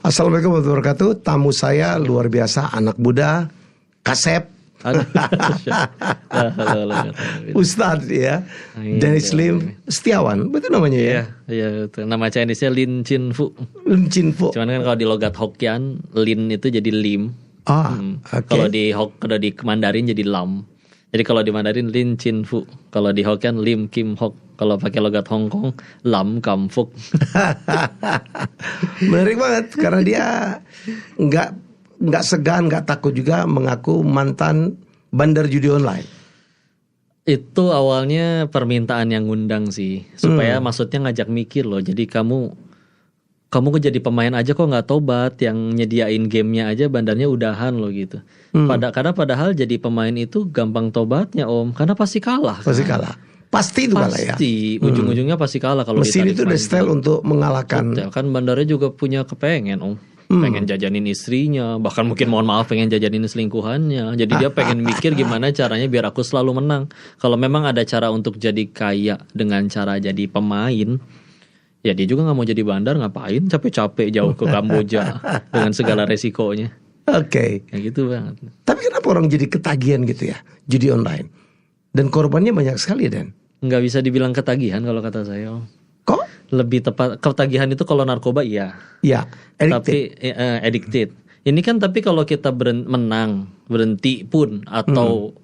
Assalamualaikum warahmatullahi wabarakatuh. Tamu saya luar biasa, anak muda, Kasep. Ustadz ya, Dennis Lim Setiawan, betul namanya ya? Iya betul. Nama Chinese-nya Lin Chin Fu. Lin Chin Fu. Cuman kan kalau di logat Hokkien, Lin itu jadi Lim. Okay. Kalau di Mandarin jadi Lam. Jadi kalau di Mandarin Lin Chin Fu, kalau di Hokkien Lim Kim Hok, kalau pakai logat Hong Kong Lam Kam Fuk. Menarik banget karena dia nggak segan, nggak takut juga mengaku mantan bandar judi online. Itu awalnya permintaan yang ngundang sih, supaya maksudnya ngajak mikir loh. Jadi kamu kok jadi pemain aja kok nggak tobat, yang nyediain gamenya aja bandarnya udahan loh gitu. Karena padahal jadi pemain itu gampang tobatnya Om, karena pasti kalah. Pasti kalah. Pasti itu kalah ya. Pasti ujung-ujungnya pasti kalah kalau mesin itu udah style untuk mengalahkan. Betul, kan bandarnya juga punya kepengen Om. Pengen jajanin istrinya, bahkan mungkin mohon maaf pengen jajanin selingkuhannya. Jadi dia pengen mikir gimana caranya biar aku selalu menang. Kalau memang ada cara untuk jadi kaya dengan cara jadi pemain, ya dia juga gak mau jadi bandar, ngapain capek-capek jauh ke Kamboja dengan segala resikonya. Oke. Ya gitu banget. Tapi kenapa orang jadi ketagihan gitu ya, judi online? Dan korbannya banyak sekali Dan. Nggak bisa dibilang ketagihan kalau kata saya Om. Kok? Lebih tepat, ketagihan itu kalau narkoba iya. Ya, addicted. Tapi addicted. Ini kan tapi kalau kita menang, berhenti pun atau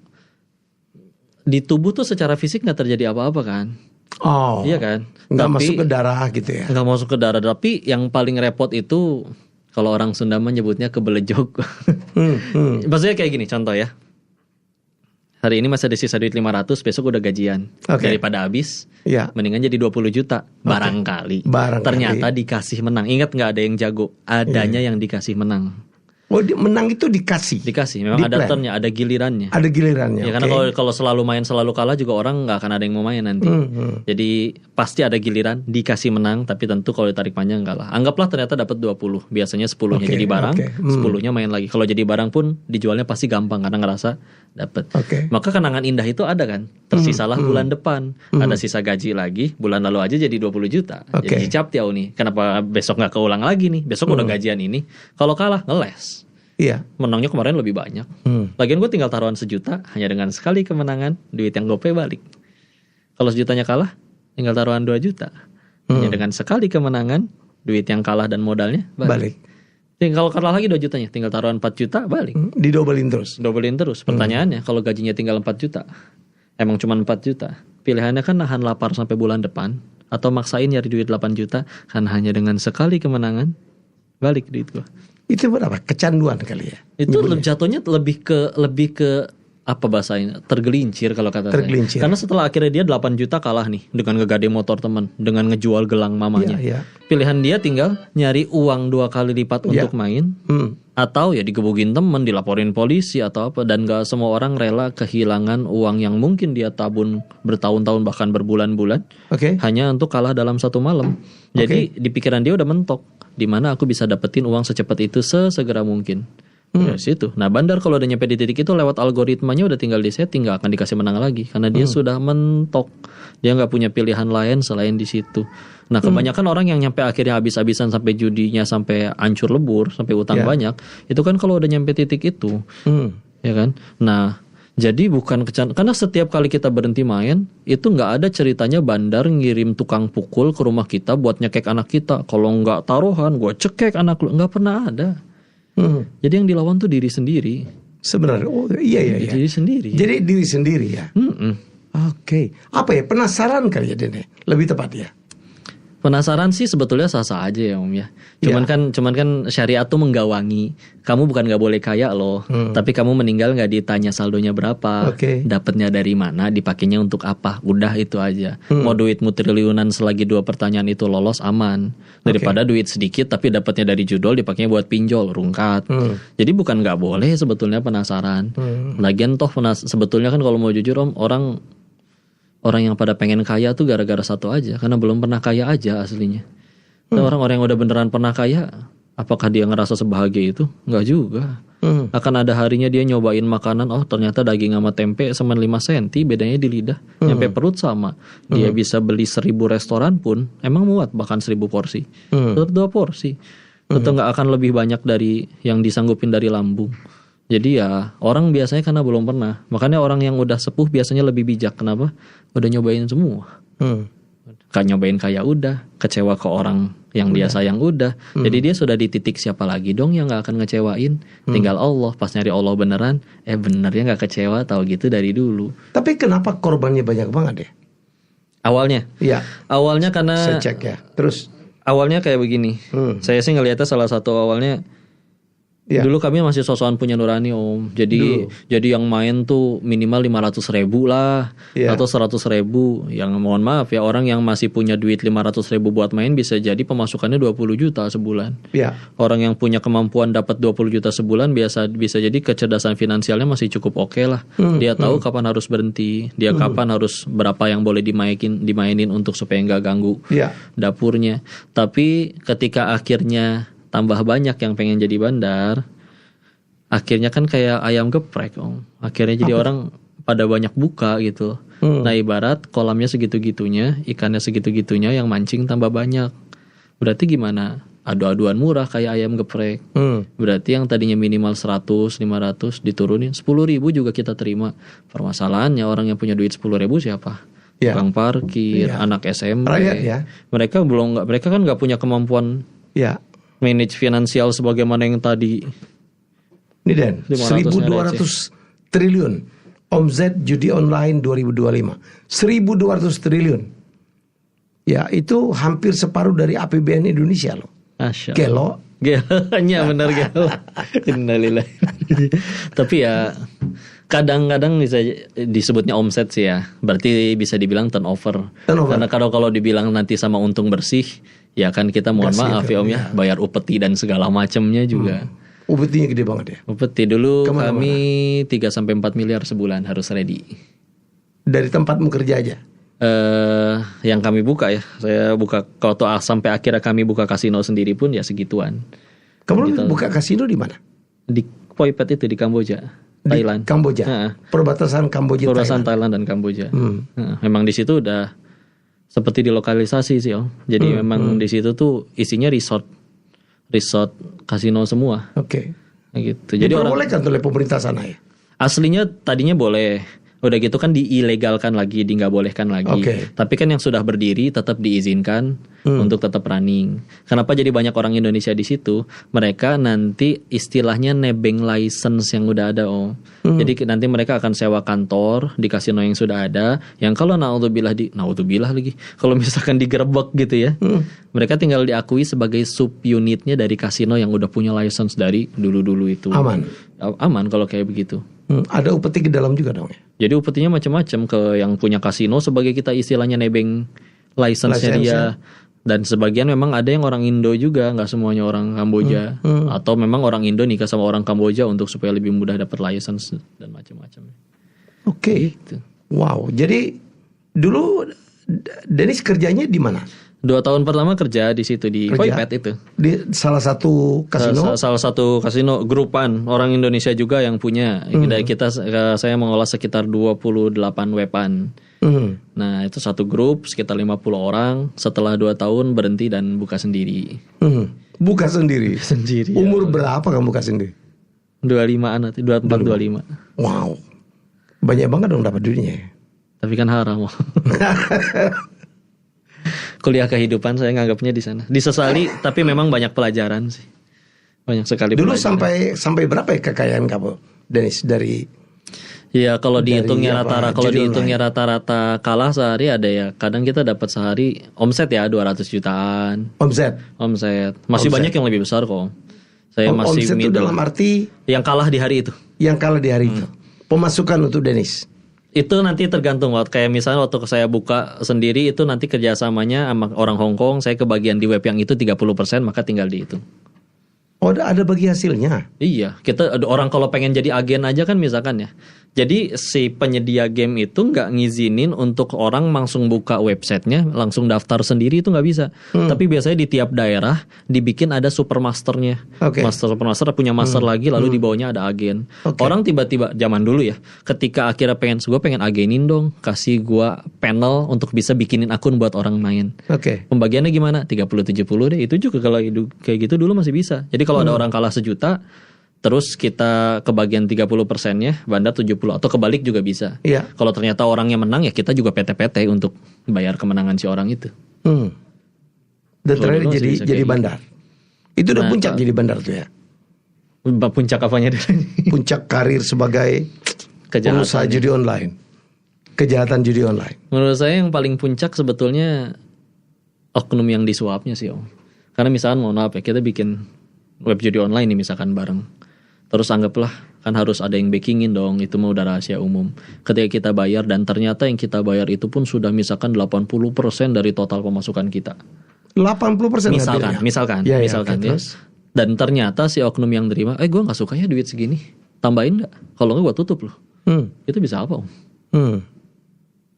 di tubuh tuh secara fisik nggak terjadi apa-apa kan? Oh, iya kan? Nggak masuk ke darah gitu ya? Nggak masuk ke darah. Tapi yang paling repot itu kalau orang Sunda menyebutnya kebelejog. Maksudnya kayak gini, contoh ya. Hari ini masih ada sisa duit 500, besok udah gajian. Daripada habis, mendingan jadi 20 juta. Barangkali. Ternyata dikasih menang. Ingat gak ada yang jago? Adanya yang dikasih menang. Oh, menang itu dikasih? Dikasih, memang ada turnya, ada gilirannya. Ada gilirannya, ya, karena kalau selalu main selalu kalah juga orang gak akan ada yang mau main nanti. Jadi pasti ada giliran, dikasih menang. Tapi tentu kalau ditarik panjang enggak lah. Anggaplah ternyata dapat 20, biasanya 10-nya jadi barang, 10-nya main lagi. Kalau jadi barang pun dijualnya pasti gampang karena ngerasa dapat. Maka kenangan indah itu ada kan. Tersisalah bulan depan, ada sisa gaji lagi. Bulan lalu aja jadi 20 juta. Jadi cap tiau nih. Kenapa besok gak keulang lagi nih? Besok udah gajian ini. Kalau kalah ngeles. Iya. Menangnya kemarin lebih banyak. Lagian gue tinggal taruhan 1 juta, hanya dengan sekali kemenangan duit yang GoPay balik. Kalau 1 jutanya kalah, tinggal taruhan 2 juta. Hanya dengan sekali kemenangan duit yang kalah dan modalnya balik. Kalau kalah lagi 2 jutanya, tinggal taruhan 4 juta balik. Didobelin terus. Dobelin terus. Pertanyaannya, kalau gajinya tinggal 4 juta, emang cuma 4 juta. Pilihannya kan nahan lapar sampai bulan depan, atau maksain nyari duit 8 juta, kan hanya dengan sekali kemenangan balik duit gue. Itu berapa? Kecanduan kali ya? Itu jatuhnya lebih ke apa bahasanya? Tergelincir kalau kata saya. Karena setelah akhirnya dia 8 juta kalah nih dengan ngegade motor teman, dengan ngejual gelang mamanya. Pilihan dia tinggal nyari uang 2 kali lipat untuk main, atau ya digebukin teman, dilaporin polisi atau apa. Dan gak semua orang rela kehilangan uang yang mungkin dia tabung bertahun-tahun bahkan berbulan-bulan hanya untuk kalah dalam 1 malam. Jadi di pikiran dia udah mentok, di mana aku bisa dapetin uang secepat itu sesegera mungkin. Ya situ. Nah bandar kalau udah nyampe di titik itu lewat algoritmanya udah tinggal di setting, gak akan dikasih menang lagi karena dia sudah mentok. Dia nggak punya pilihan lain selain di situ. Nah kebanyakan orang yang nyampe akhirnya habis-habisan sampai judinya sampai hancur lebur, sampai utang banyak, itu kan kalau udah nyampe titik itu, ya kan. Nah jadi bukan karena setiap kali kita berhenti main itu nggak ada ceritanya bandar ngirim tukang pukul ke rumah kita buat nyekek anak kita. Kalau nggak taruhan, gue cekek anak lu, nggak pernah ada. Jadi yang dilawan tuh diri sendiri. Sebenarnya, iya. Diri sendiri. Jadi diri sendiri ya. Oke. Apa ya? Penasaran kali ya Dene? Lebih tepat ya. Penasaran sih sebetulnya sah-sah aja ya Om ya. Cuman kan syariat tuh menggawangi. Kamu bukan gak boleh kaya loh, tapi kamu meninggal gak ditanya saldonya berapa, dapatnya dari mana, dipakainya untuk apa. Udah itu aja. Mau duitmu triliunan selagi 2 pertanyaan itu lolos aman. Daripada duit sedikit tapi dapatnya dari judul dipakainya buat pinjol, rungkat. Jadi bukan gak boleh sebetulnya penasaran. Lagian toh sebetulnya kan kalau mau jujur Om, orang yang pada pengen kaya tuh gara-gara satu aja, karena belum pernah kaya aja aslinya. Dan orang-orang yang udah beneran pernah kaya, apakah dia ngerasa sebahagia itu? Enggak juga. Akan ada harinya dia nyobain makanan, oh ternyata daging sama tempe sama 5 cm, bedanya di lidah. Nyampe perut sama. Dia bisa beli 1000 restoran pun, emang muat bahkan 1000 porsi. Tetap 2 porsi. atau nggak akan lebih banyak dari yang disanggupin dari lambung. Jadi ya orang biasanya karena belum pernah. Makanya orang yang udah sepuh biasanya lebih bijak. Kenapa? Udah nyobain semua. Kan nyobain kayak udah, kecewa ke orang yang dia sayang udah. Jadi dia sudah di titik siapa lagi dong yang nggak akan ngecewain. Tinggal Allah. Pas nyari Allah beneran, bener ya nggak kecewa. Tahu gitu dari dulu. Tapi kenapa korbannya banyak banget ya? Awalnya? Iya. Awalnya karena saya cek ya. Terus awalnya kayak begini. Saya sih ngelihatnya salah satu awalnya. Dulu kami masih sosokan punya nurani Om. Jadi yang main tuh minimal 500.000 lah atau 100.000. Yang mohon maaf ya, orang yang masih punya duit 500.000 buat main bisa jadi pemasukannya 20 juta sebulan. Orang yang punya kemampuan dapat 20 juta sebulan bisa jadi kecerdasan finansialnya masih cukup oke lah. Dia tahu kapan harus berhenti, dia kapan harus berapa yang boleh dimainin untuk supaya nggak ganggu dapurnya. Tapi ketika akhirnya tambah banyak yang pengen jadi bandar, akhirnya kan kayak ayam geprek Om. Akhirnya jadi orang pada banyak buka gitu. Nah ibarat kolamnya segitu-gitunya, ikannya segitu-gitunya, yang mancing tambah banyak. Berarti gimana? Adu-aduan murah kayak ayam geprek. Berarti yang tadinya minimal 100, 500 diturunin 10.000 juga kita terima. Permasalahannya orang yang punya duit 10.000 siapa? Tukang parkir, anak SMP. Rakyat ya. Mereka kan nggak punya kemampuan manage finansial sebagaimana yang tadi. Ini Dan, 1.200 triliun omset judi online 2025. 1.200 triliun. Ya, itu hampir separuh dari APBN Indonesia loh. Gelo. Gelanya benar gelo. Innalillah. Tapi ya kadang-kadang bisa disebutnya omset sih ya. Berarti bisa dibilang turnover. Karena kalau dibilang nanti sama untung bersih, ya kan kita mohon maaf ya Om ya, bayar upeti dan segala macamnya juga. Upetinya gede banget ya. Upeti dulu kami 3-4 miliar sebulan harus ready. Dari tempatmu kerja aja? Yang kami buka ya. Saya buka kalau sampai akhirnya kami buka kasino sendiri pun ya segituan. Kamu buka kasino di mana? Di Poi Pet itu di Kamboja, Thailand. Kamboja. Perbatasan Kamboja. Perbatasan Thailand dan Kamboja. Memang di situ udah seperti dilokalisasi sih Om. Jadi memang di situ tuh isinya resort kasino semua. Oke. Gitu. Jadi diperbolehkan oleh pemerintah sana ya. Aslinya tadinya boleh. Udah gitu kan diilegalkan lagi, nggak bolehkan lagi. Tapi kan yang sudah berdiri tetap diizinkan untuk tetap running. Kenapa jadi banyak orang Indonesia di situ? Mereka nanti istilahnya nebeng license yang udah ada Om. Jadi nanti mereka akan sewa kantor di kasino yang sudah ada. Yang kalau naudzubillah lagi, kalau misalkan digerebek gitu ya, mereka tinggal diakui sebagai subunitnya dari kasino yang udah punya license dari dulu itu. Aman kalau kayak begitu. Ada upeti ke dalam juga dong ya? Jadi upetinya macam-macam, ke yang punya kasino sebagai kita istilahnya nebeng license-nya dia. Dan sebagian memang ada yang orang Indo juga, nggak semuanya orang Kamboja. Atau memang orang Indo nikah sama orang Kamboja untuk supaya lebih mudah dapat license dan macam-macam. Oke. Gitu. Wow, jadi dulu Dennis kerjanya di mana? 2 tahun pertama kerja di situ di Poi Pet itu. Di salah satu kasino. Salah satu kasino grupan orang Indonesia juga yang punya. Saya mengolah sekitar 28 wepan. Nah, itu satu grup sekitar 50 orang. Setelah 2 tahun berhenti dan buka sendiri. Buka sendiri. Umur ya. berapa kamu buka sendiri? 25-an nanti, 24-25. Wow. Banyak banget dong dapat duitnya. Tapi kan haram. Kuliah kehidupan saya nganggapnya di sana. Disesali tapi memang banyak pelajaran sih. Banyak sekali dulu pelajaran. sampai berapa ya kekayaan kamu, Dennis, dari ya kalau dihitungnya rata-rata kalah sehari ada ya. Kadang kita dapat sehari omset ya 200 jutaan. Omset. Masih banyak yang lebih besar kok. Saya masih omset itu dalam arti yang kalah di hari itu. Yang kalah di hari itu. Pemasukan untuk Dennis. Itu nanti tergantung kayak misalnya waktu saya buka sendiri itu nanti kerjasamanya sama orang Hong Kong, saya kebagian di web yang itu 30%, maka tinggal dihitung. Oh, ada bagi hasilnya. Iya, kita orang kalau pengen jadi agen aja kan misalkan ya. Jadi si penyedia game itu nggak ngizinin untuk orang langsung buka websitenya, langsung daftar sendiri, itu nggak bisa. Tapi biasanya di tiap daerah dibikin ada supermasternya. Supermaster punya master lagi, lalu di bawahnya ada agen. Orang tiba-tiba zaman dulu ya, ketika akhirnya gue pengen agenin dong, kasih gue panel untuk bisa bikinin akun buat orang main. Pembagiannya gimana? 30-70 deh. Itu juga kalau kayak gitu dulu masih bisa. Jadi kalau ada orang kalah 1 juta, terus kita kebagian 30%-nya, bandar 70 atau kebalik juga bisa. Kalau ternyata orangnya menang ya kita juga PT-PT untuk bayar kemenangan si orang itu. Dan terakhir jadi bandar. Itu udah puncak jadi bandar tuh ya. Puncak apanya? Puncak karir sebagai pengusaha judi online. Kejahatan judi online. Menurut saya yang paling puncak sebetulnya oknum yang disuapnya sih, Om. Karena misalkan mohon maaf ya, kita bikin web judi online nih misalkan bareng. Terus anggaplah kan harus ada yang backingin dong, itu mau udah rahasia umum. Ketika kita bayar dan ternyata yang kita bayar itu pun sudah misalkan 80% dari total pemasukan kita. 80% misalkan ya. Dan ternyata si oknum yang terima, gue nggak suka ya duit segini, tambahin nggak? Kalau nggak gue tutup loh. Itu bisa apa, Om?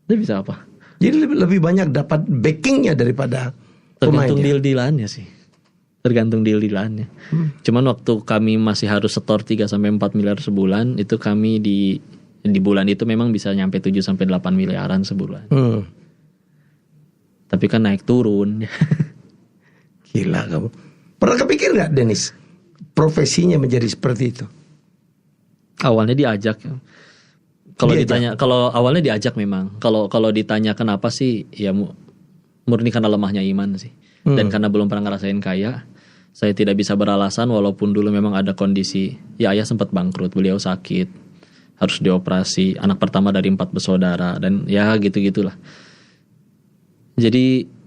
Itu bisa apa? Jadi lebih banyak dapat backingnya daripada tergantung deal-dealannya sih. Tergantung deal-dealannya. Cuman waktu kami masih harus setor 3-4 miliar sebulan, itu kami di bulan itu memang bisa nyampe 7-8 miliaran sebulan. Tapi kan naik turun. Gila kamu. Pernah kepikir gak Dennis profesinya menjadi seperti itu? Awalnya diajak. Kalau awalnya diajak memang. Kalau ditanya kenapa sih, ya murni karena lemahnya iman sih. Dan karena belum pernah ngerasain kaya, saya tidak bisa beralasan walaupun dulu memang ada kondisi. Ya ayah sempat bangkrut, beliau sakit, harus dioperasi, anak pertama dari 4 bersaudara, dan ya gitu-gitulah. Jadi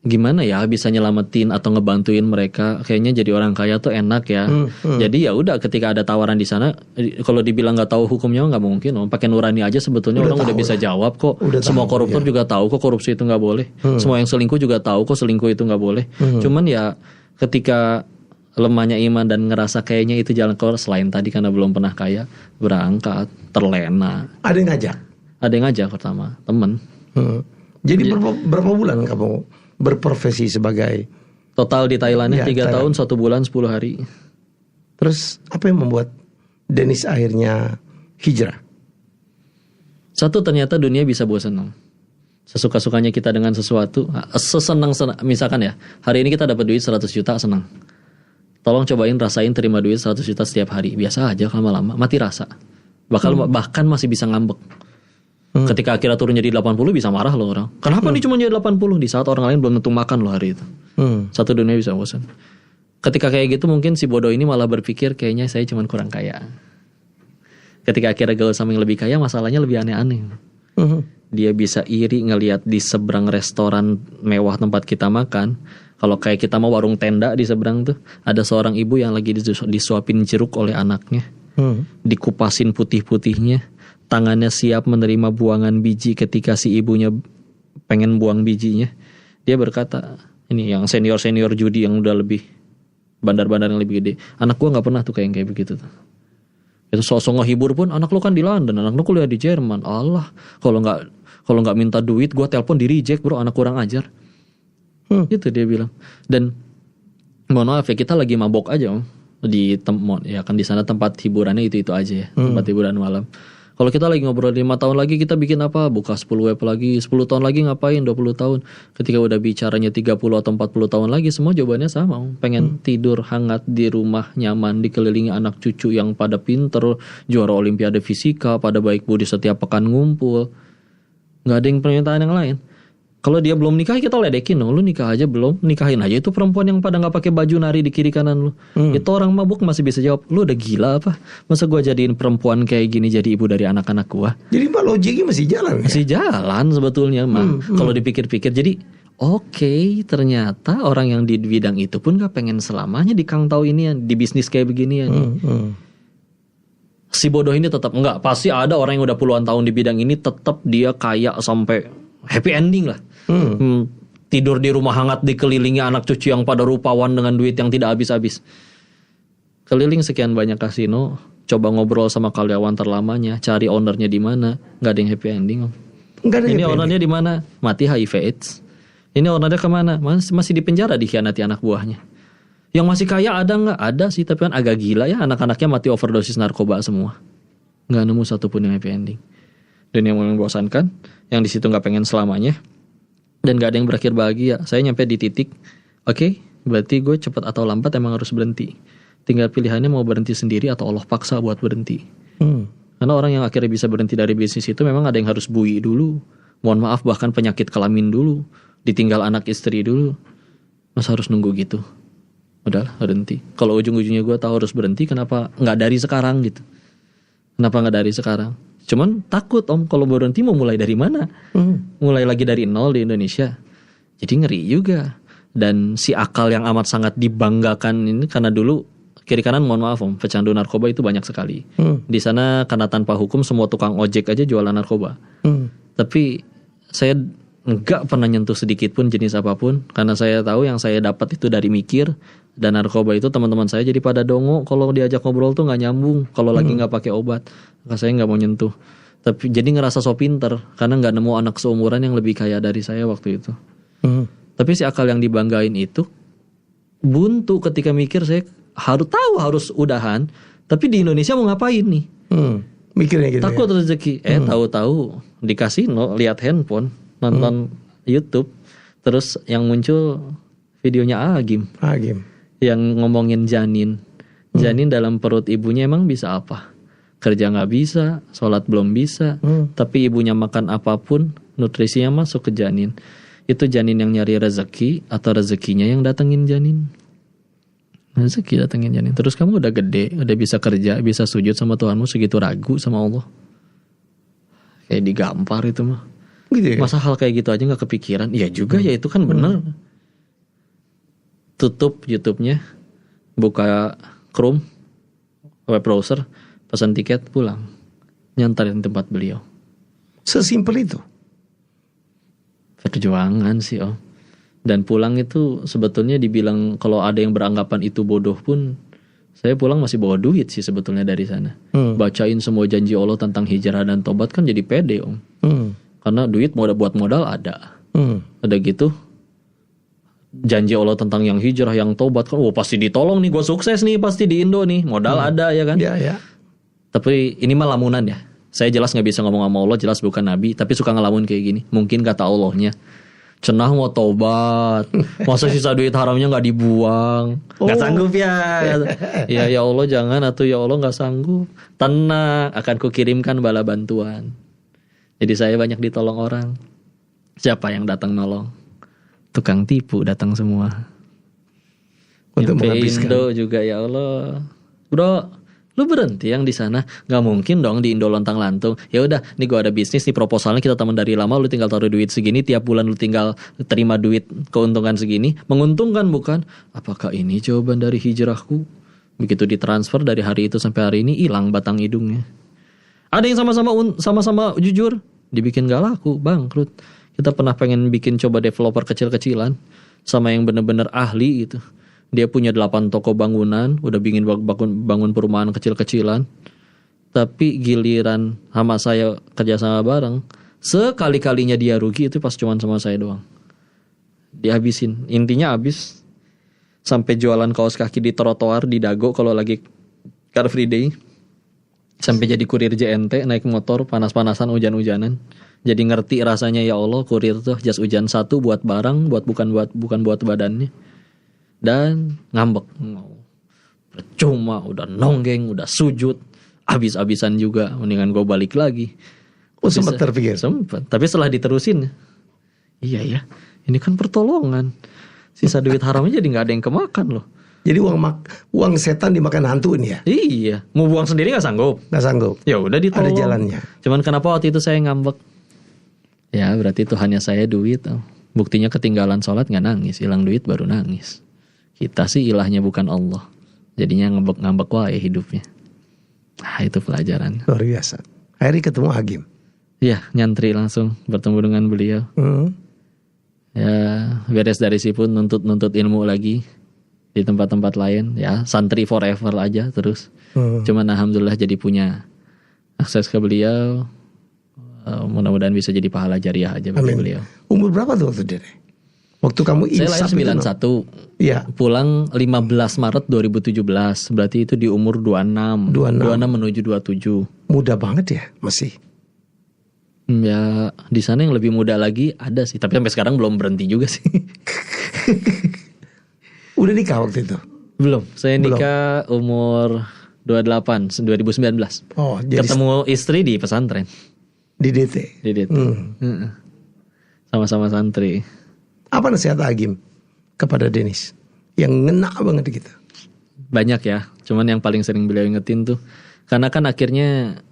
gimana ya bisa nyelamatin atau ngebantuin mereka, kayaknya jadi orang kaya tuh enak ya. Jadi ya udah, ketika ada tawaran di sana, kalau dibilang nggak tahu hukumnya nggak mungkin. Pakai nurani aja sebetulnya orang udah bisa jawab kok. Semua koruptor juga tahu kok korupsi itu nggak boleh. Semua yang selingkuh juga tahu kok selingkuh itu nggak boleh. Cuman ya ketika lemahnya iman dan ngerasa kayaknya itu jalan keluar, selain tadi karena belum pernah kaya, berangkat, terlena. Ada yang ngajak pertama temen. Jadi berapa bulan kamu berprofesi sebagai total di Thailandnya 3 tahun 1 bulan 10 hari. Terus apa yang membuat Dennis akhirnya hijrah? Satu, ternyata dunia bisa buat senang. Sesuka-sukanya kita dengan sesuatu, sesenang misalkan ya, hari ini kita dapat duit 100 juta, senang. Tolong cobain rasain terima duit 100 juta setiap hari. Biasa aja, lama-lama mati rasa. Bahkan masih bisa ngambek. Ketika akhirnya turun jadi 80 bisa marah loh orang. Kenapa nih cuma jadi 80? Di saat orang lain belum tentu makan loh hari itu. Satu dunia bisa bosan. Ketika kayak gitu mungkin si bodoh ini malah berpikir kayaknya saya cuma kurang kaya. Ketika akhirnya gaul sama yang lebih kaya, masalahnya lebih aneh-aneh. Dia bisa iri ngelihat di seberang restoran mewah tempat kita makan. Kalau kayak kita mau warung tenda di seberang tuh, ada seorang ibu yang lagi disuapin jeruk oleh anaknya. Dikupasin putih-putihnya. Tangannya siap menerima buangan biji ketika si ibunya pengen buang bijinya. Dia berkata, ini yang senior-senior judi yang udah lebih bandar-bandar yang lebih gede, anak gua gak pernah tuh kayak begitu tuh. Itu sosok ngehibur pun, anak lu kan di London, anak lu kuliah di Jerman. Allah, kalau nggak minta duit gua telepon di reject bro, anak kurang ajar. Gitu dia bilang. Dan mohon maaf ya, kita lagi mabok aja ya kan di sana tempat hiburannya itu aja ya, tempat hiburan malam. Kalau kita lagi ngobrol 5 tahun lagi kita bikin apa? Buka 10 web lagi, 10 tahun lagi ngapain? 20 tahun. Ketika udah bicaranya 30 atau 40 tahun lagi, semua jawabannya sama. Pengen tidur hangat di rumah, nyaman, dikelilingi anak cucu yang pada pinter, juara olimpiade fisika, pada baik budi setiap pekan ngumpul. Gak ada yang permintaan yang lain. Kalau dia belum nikah kita ledekin dong, lu nikah aja belum, nikahin aja itu perempuan yang pada nggak pakai baju nari di kiri kanan lu. Itu orang mabuk masih bisa jawab, lu udah gila apa? Masa gua jadiin perempuan kayak gini jadi ibu dari anak-anak gua? Jadi mbak logiknya masih jalan. Masih jalan sebetulnya mah. Kalau dipikir-pikir, jadi oke, ternyata orang yang di bidang itu pun nggak pengen selamanya di Kang Tau ini di bisnis kayak begini ya. Si bodoh ini tetap enggak, pasti ada orang yang udah puluhan tahun di bidang ini tetap dia kaya sampai happy ending lah. Tidur di rumah hangat dikelilingi anak cucu yang pada rupawan dengan duit yang tidak habis-habis. keliling sekian banyak kasino, coba ngobrol sama karyawan terlamanya, cari ownernya di mana, nggak ada yang happy ending om. Ini ownernya di mana? Mati HIV/AIDS. Ini ownernya kemana? Masih di penjara, dikhianati anak buahnya. Yang masih kaya ada nggak? Ada sih, tapi kan agak gila ya, anak-anaknya mati overdosis narkoba semua. Nggak nemu satupun yang happy ending. Dan yang membosankan, yang di situ nggak pengen selamanya, dan nggak ada yang berakhir bahagia. Saya nyampe di titik, oke, berarti gue cepat atau lambat emang harus berhenti. Tinggal pilihannya mau berhenti sendiri atau Allah paksa buat berhenti. Karena orang yang akhirnya bisa berhenti dari bisnis itu memang ada yang harus bui dulu. Mohon maaf, bahkan penyakit kelamin dulu, ditinggal anak istri dulu. Masa harus nunggu gitu? Udahlah, berhenti. Kalau ujung-ujungnya gue tahu harus berhenti, kenapa nggak dari sekarang gitu? Kenapa nggak dari sekarang? Cuman takut om, kalau berhenti mau mulai dari mana? Mulai lagi dari nol di Indonesia. Jadi ngeri juga. Dan si akal yang amat sangat dibanggakan ini, karena dulu kiri kanan mohon maaf om, pecandu narkoba itu banyak sekali. Di sana karena tanpa hukum semua tukang ojek aja jualan narkoba. Tapi saya nggak pernah nyentuh sedikit pun jenis apapun, karena saya tahu yang saya dapat itu dari mikir. Dan narkoba itu teman-teman saya jadi pada dongo kalau diajak ngobrol tuh nggak nyambung kalau lagi nggak pakai obat. Maka saya nggak mau nyentuh. Tapi jadi ngerasa so pinter karena nggak nemu anak seumuran yang lebih kaya dari saya waktu itu. Tapi si akal yang dibanggain itu buntu ketika mikir saya harus udahan. Tapi di Indonesia mau ngapain nih? Mikirnya gitu. Takut ya? Rezeki. Tahu-tahu di kasino lihat handphone, nonton YouTube, terus yang muncul videonya Agim. Yang ngomongin janin. Janin dalam perut ibunya emang bisa apa? Kerja gak bisa, sholat belum bisa, tapi ibunya makan apapun, nutrisinya masuk ke janin. Itu janin yang nyari rezeki atau rezekinya yang datengin janin? Rezeki datengin janin. Terus kamu udah gede, udah bisa kerja, bisa sujud sama Tuhanmu, segitu ragu sama Allah. Kayak digampar itu mah. Gitu ya? Masa hal kayak gitu aja gak kepikiran? Iya juga ya, itu kan bener. Tutup YouTube-nya, buka Chrome, web browser, pesan tiket, pulang, nyantarin tempat beliau. Sesimpel itu. Perjuangan sih om. Dan pulang itu sebetulnya dibilang kalau ada yang beranggapan itu bodoh pun, saya pulang masih bawa duit sih sebetulnya dari sana. Bacain semua janji Allah tentang hijrah dan tobat kan jadi pede om. Karena duit mau buat modal ada. Ada gitu. Janji Allah tentang yang hijrah, yang tobat kan, pasti ditolong nih, gue sukses nih pasti di Indo nih, modal ada ya kan. Ya. Tapi ini mah lamunan ya. Saya jelas nggak bisa ngomong sama Allah, jelas bukan nabi, tapi suka ngelamun kayak gini. Mungkin kata Allahnya, cenah mau tobat, masa sisa duit haramnya nggak dibuang, nggak sanggup ya. Ya Allah jangan, atau ya Allah nggak sanggup. Tenang, akan kukirimkan bala bantuan. Jadi saya banyak ditolong orang. Siapa yang datang nolong? Tukang tipu datang semua. Untuk menghabiskan. Indo juga ya Allah. Bro, lu berhenti yang di sana? Gak mungkin dong di Indo lontang-lantung. Ya udah, nih gue ada bisnis nih, proposalnya kita teman dari lama, lu tinggal taruh duit segini, tiap bulan lu tinggal terima duit keuntungan segini. Menguntungkan bukan? Apakah ini jawaban dari hijrahku? Begitu ditransfer dari hari itu sampai hari ini, hilang batang hidungnya. Ada yang sama-sama jujur, dibikin gak laku, bangkrut. Kita pernah pengen bikin coba developer kecil-kecilan sama yang bener-bener ahli gitu. Dia punya 8 toko bangunan, udah bikin bangun perumahan kecil-kecilan. Tapi giliran sama saya kerjasama bareng, sekali-kalinya dia rugi itu pas cuman sama saya doang. Dihabisin, intinya habis. Sampai jualan kaos kaki di trotoar, di Dago kalau lagi Car Free Day. Sampai jadi kurir JNT, naik motor panas-panasan, hujan-hujanan. Jadi ngerti rasanya ya Allah, kurir tuh jas hujan satu buat barang, bukan buat badannya. Dan ngambek. Percuma, udah nonggeng, udah sujud, habis-habisan juga, mendingan gue balik lagi. Sempat terpikir? Sempat, tapi setelah diterusin, iya ya, ini kan pertolongan. Sisa duit haramnya jadi gak ada yang kemakan loh. Jadi uang setan dimakan hantu nih ya? Iya, mau buang sendiri gak sanggup? Gak sanggup. Ya udah ditolong. Ada jalannya. Cuman kenapa waktu itu saya ngambek? Ya berarti Tuhannya saya duit. Buktinya ketinggalan sholat gak nangis, hilang duit baru nangis. Kita sih ilahnya bukan Allah. Jadinya ngambek-ngambek wae hidupnya. Nah itu pelajaran. Luar biasa. Akhirnya ketemu Agim. Iya, nyantri langsung bertemu dengan beliau. Ya beres dari situ nuntut ilmu lagi. di tempat-tempat lain ya santri forever aja terus. Cuman alhamdulillah jadi punya akses ke beliau. Mudah-mudahan bisa jadi pahala jariah aja bagi beliau. Umur berapa tuh waktu itu? Waktu kamu insaf? Saya lahir 91. Iya. Pulang 15 Maret 2017. Berarti itu di umur 26 menuju 27. Muda banget ya masih. Ya di sana yang lebih muda lagi ada sih, tapi sampai sekarang belum berhenti juga sih. Udah nikah waktu itu? Belum. Saya nikah umur 28 2019. Oh, jadi ketemu istri di pesantren. Di DT. Sama-sama santri. Apa nasihat Agim kepada Dennis yang ngena banget gitu? Banyak ya, cuman yang paling sering beliau ingetin tuh, karena kan akhirnya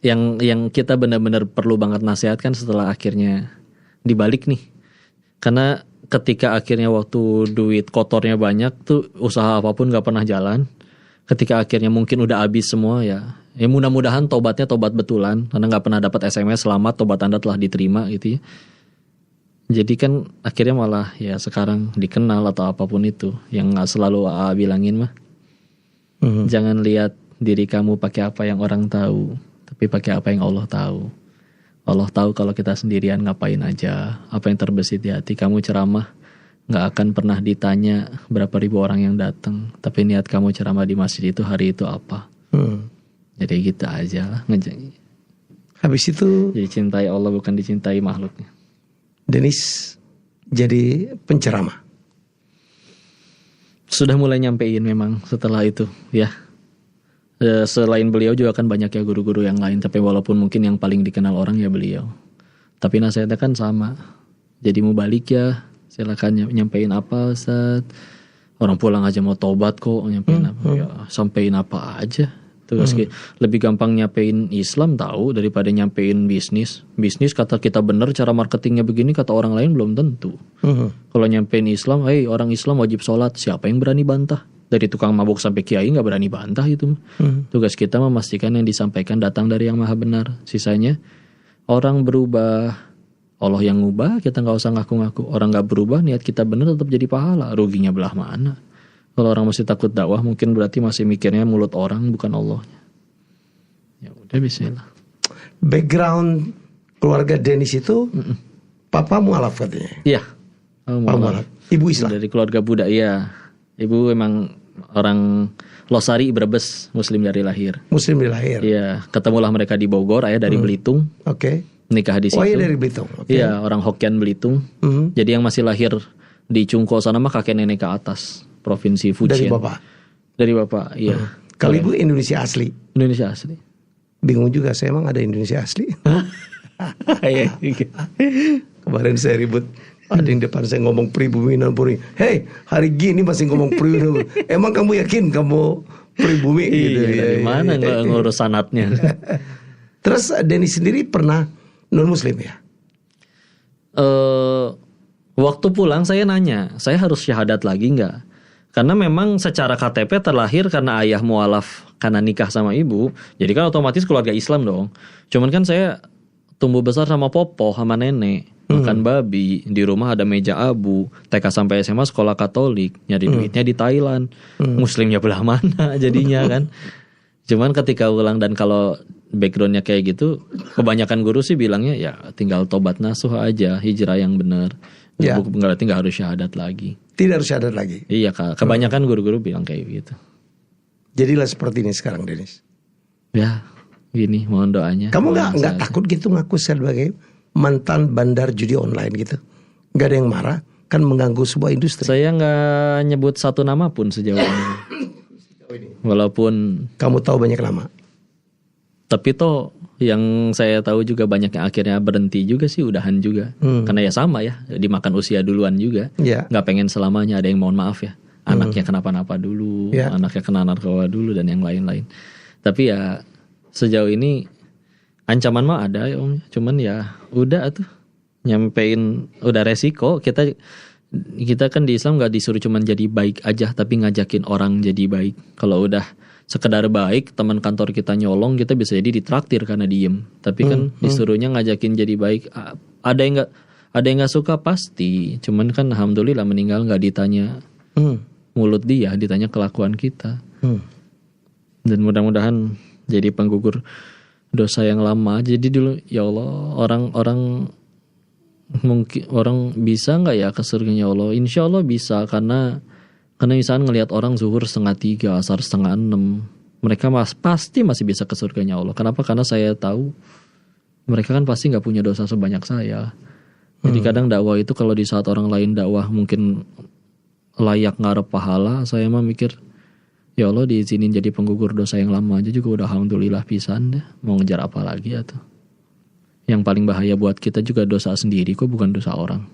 yang kita benar-benar perlu banget nasihat kan setelah akhirnya dibalik nih. Karena ketika akhirnya waktu duit kotornya banyak tuh usaha apapun gak pernah jalan. Ketika akhirnya mungkin udah habis semua ya mudah-mudahan tobatnya tobat betulan, karena gak pernah dapat SMS selamat tobat Anda telah diterima gitu ya. Jadi kan akhirnya malah ya sekarang dikenal atau apapun itu, yang gak selalu AA bilangin mah. Jangan lihat diri kamu pakai apa yang orang tahu, tapi pakai apa yang Allah tahu. Allah tahu kalau kita sendirian ngapain aja, apa yang terbesit di hati. Kamu ceramah gak akan pernah ditanya berapa ribu orang yang datang, tapi niat kamu ceramah di masjid itu hari itu apa. Jadi gitu aja lah. Habis itu jadi cintai Allah bukan dicintai makhluknya. Dennis jadi penceramah. Sudah mulai nyampein memang setelah itu ya. Selain beliau juga kan banyak ya guru-guru yang lain, tapi walaupun mungkin yang paling dikenal orang ya beliau. Tapi nasihatnya kan sama. Jadi mau balik ya silakan nyampein apa Ustaz. Orang pulang aja mau tobat kok, nyampein apa ya sampein apa aja. Terus lebih gampang nyampein Islam tahu daripada nyampein bisnis. Bisnis kata kita bener cara marketingnya begini, kata orang lain belum tentu. Kalau nyampein Islam, orang Islam wajib sholat, siapa yang berani bantah? Dari tukang mabuk sampai kiai nggak berani bantah itu. Tugas kita memastikan yang disampaikan datang dari yang maha benar. Sisanya orang berubah, Allah yang ngubah, kita nggak usah ngaku-ngaku. Orang nggak berubah, niat kita benar tetap jadi pahala. Ruginya belah mana? Kalau orang masih takut dakwah, mungkin berarti masih mikirnya mulut orang bukan Allahnya. Ya udah bismillah. Background keluarga Dennis itu, papa mualaf katanya. Iya. Mualaf. Ibu Islam. Dari keluarga Buddha, iya. Ibu emang orang Losari, Brebes, Muslim dari lahir. Muslim dari lahir. Iya. Ketemulah mereka di Bogor, ayah dari Belitung. Oke. Nikah di situ. Oh iya dari Belitung. Iya, orang Hokkien Belitung. Jadi yang masih lahir di Cungko sana mah kakek nenek ke atas. Provinsi Fujian. Dari bapak, iya. Kalau ibu Indonesia asli. Indonesia asli. Bingung juga, saya emang ada Indonesia asli. Kemarin saya ribut, ada yang depan saya ngomong pribumi non puri. Hey, hari gini masih ngomong pribumi. Emang kamu yakin kamu pribumi? Gitu. Dari mana ngurus sanatnya? Terus Denny sendiri pernah non Muslim ya? Waktu pulang saya nanya, saya harus syahadat lagi nggak? Karena memang secara KTP terlahir karena ayah mualaf karena nikah sama ibu, jadi kan otomatis keluarga Islam dong. Cuman kan saya tumbuh besar sama popo sama nenek, makan babi, di rumah ada meja abu, TK sampai SMA sekolah Katolik, nyari duitnya di Thailand, Muslimnya belah mana jadinya kan. Cuman ketika ulang dan kalau backgroundnya kayak gitu, kebanyakan guru sih bilangnya ya tinggal tobat nasuh aja, hijrah yang benar. Ya. Berarti gak harus syahadat lagi. Tidak harus syahadat lagi. Iya kak, kebanyakan guru-guru bilang kayak gitu. Jadilah seperti ini sekarang Dennis. Ya gini mohon doanya. Kamu gak takut gitu ngaku sebagai mantan bandar judi online gitu? Gak ada yang marah? Kan mengganggu sebuah industri. Saya gak nyebut satu nama pun sejauh ini. Walaupun kamu tahu banyak nama. Tapi toh yang saya tahu juga banyak yang akhirnya berhenti juga sih, udahan juga. Karena ya sama ya, dimakan usia duluan juga. Gak pengen selamanya, ada yang mohon maaf ya. Anaknya kenapa-napa dulu, anaknya kena narkoba dulu dan yang lain-lain. Tapi ya sejauh ini ancaman mah ada ya om. Cuman ya udah tuh nyampein, udah resiko. Kita kan di Islam gak disuruh cuman jadi baik aja, tapi ngajakin orang jadi baik. Kalau udah sekedar baik, teman kantor kita nyolong, kita bisa jadi ditraktir karena diem. Tapi kan disuruhnya ngajakin jadi baik. Ada yang nggak suka pasti, cuman kan alhamdulillah meninggal nggak ditanya mulut dia, ditanya kelakuan kita. Dan mudah-mudahan jadi penggugur dosa yang lama. Jadi dulu ya Allah, orang mungkin orang bisa nggak ya ke surganya Allah? Insya Allah bisa, karena misalnya ngelihat orang zuhur 2:30, asar 5:30, mereka pasti masih bisa ke surganya Allah. Kenapa? Karena saya tahu mereka kan pasti nggak punya dosa sebanyak saya. Jadi kadang dakwah itu kalau di saat orang lain dakwah mungkin layak ngarep pahala, saya mah mikir ya Allah diizinin jadi penggugur dosa yang lama aja juga udah alhamdulillah pisan deh. Mau ngejar apa lagi ya tuh? Yang paling bahaya buat kita juga dosa sendiri kok, bukan dosa orang.